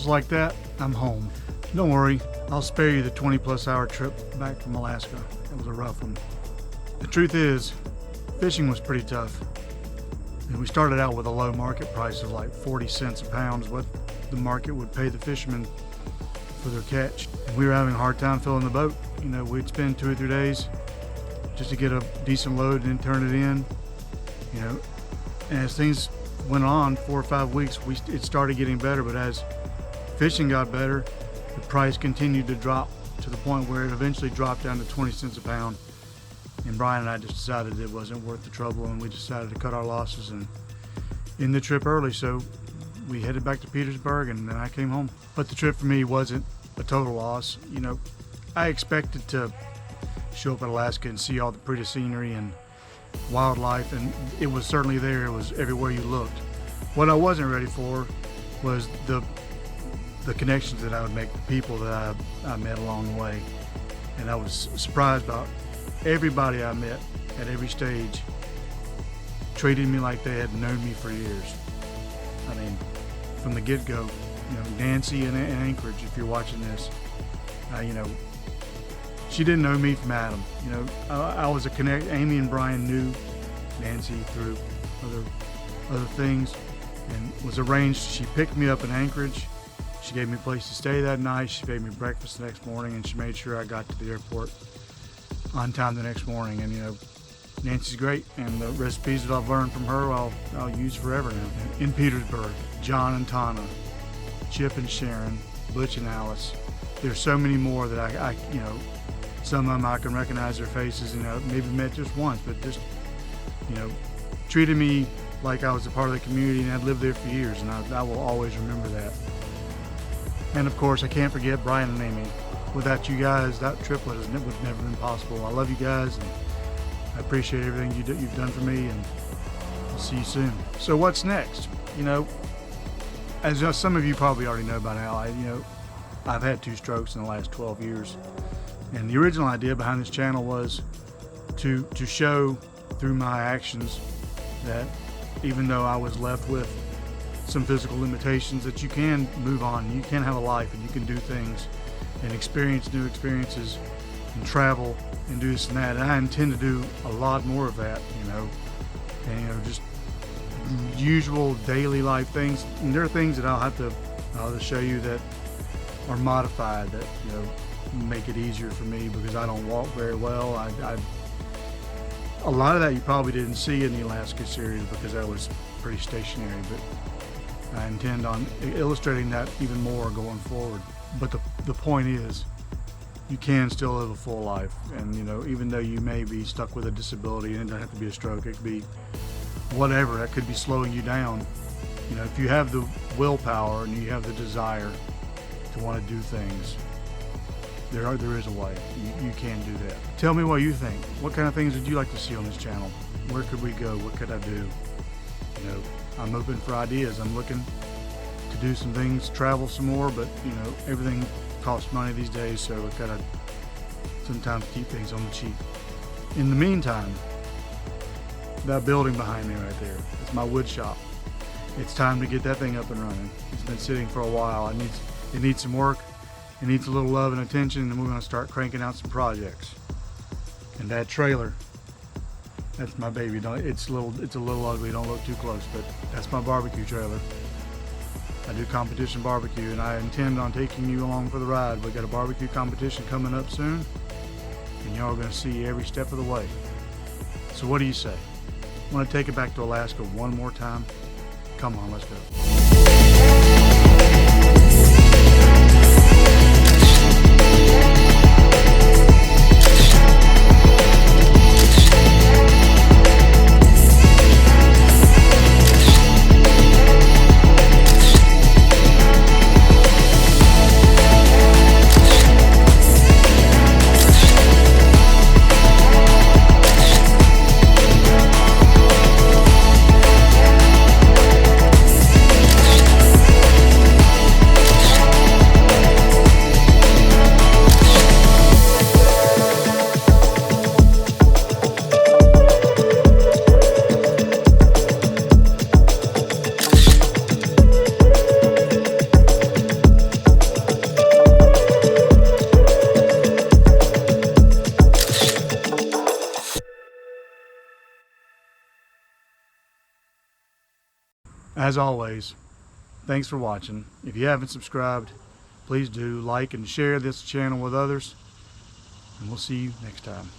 Just like that, I'm home. Don't worry, I'll spare you the 20+ hour trip back from Alaska. It was a rough one. The truth is, fishing was pretty tough. And we started out with a low market price of like 40 cents a pound is what the market would pay the fishermen for their catch. And we were having a hard time filling the boat. You know, we'd spend 2 or 3 days just to get a decent load and then turn it in. You know, and as things went on, 4 or 5 weeks, it started getting better. But as fishing got better, the price continued to drop to the point where it eventually dropped down to 20 cents a pound. And Brian and I just decided it wasn't worth the trouble, and we decided to cut our losses and end the trip early. So we headed back to Petersburg, and then I came home. But the trip for me wasn't a total loss. You know, I expected to show up in Alaska and see all the pretty scenery and wildlife, and it was certainly there. It was everywhere you looked. What I wasn't ready for was the connections that I would make, the people that I met along the way. And I was surprised about everybody I met at every stage treated me like they had known me for years. I mean, from the get-go, you know, Nancy in Anchorage, if you're watching this, you know, she didn't know me from Adam. You know, I was a connect. Amy and Brian knew Nancy through other things, and was arranged. She picked me up in Anchorage. She gave me a place to stay that night. She gave me breakfast the next morning, and she made sure I got to the airport on time the next morning. And you know, Nancy's great, and the recipes that I've learned from her, I'll use forever now. In Petersburg, John and Tana, Chip and Sharon, Butch and Alice. There's so many more that I you know, some of them I can recognize their faces. You know, maybe met just once, but just, you know, treated me like I was a part of the community, and I'd lived there for years, and I will always remember that. And of course, I can't forget Brian and Amy. Without you guys, that trip would have never been possible. I love you guys, and I appreciate everything you've done for me, and I'll see you soon. So what's next? You know, as some of you probably already know by now, I've had 2 strokes in the last 12 years. And the original idea behind this channel was to show through my actions that even though I was left with some physical limitations, that you can move on, you can have a life, and you can do things and experience new experiences and travel and do this and that. And I intend to do a lot more of that, you know, and you know, just usual daily life things. And there are things that I'll just show you that are modified, that, you know, make it easier for me because I don't walk very well. A lot of that you probably didn't see in the Alaska series because that was pretty stationary, but I intend on illustrating that even more going forward. But the point is, you can still live a full life, and you know, even though you may be stuck with a disability, and it doesn't have to be a stroke, it could be whatever, that could be slowing you down. You know, if you have the willpower and you have the desire to want to do things, there is a way. You can do that. Tell me what you think. What kind of things would you like to see on this channel? Where could we go? What could I do? You know, I'm open for ideas. I'm looking to do some things, travel some more, but you know, everything costs money these days, so we've got to sometimes keep things on the cheap. In the meantime, that building behind me right there, it's my wood shop. It's time to get that thing up and running. It's been sitting for a while. It needs some work. It needs a little love and attention, and we're going to start cranking out some projects. And that trailer, that's my baby. It's a little ugly. Don't look too close, but that's my barbecue trailer. I do competition barbecue, and I intend on taking you along for the ride. We got a barbecue competition coming up soon, and y'all are going to see every step of the way. So what do you say? Want to take it back to Alaska one more time? Come on, let's go. As always, thanks for watching. If you haven't subscribed, please do like and share this channel with others, and we'll see you next time.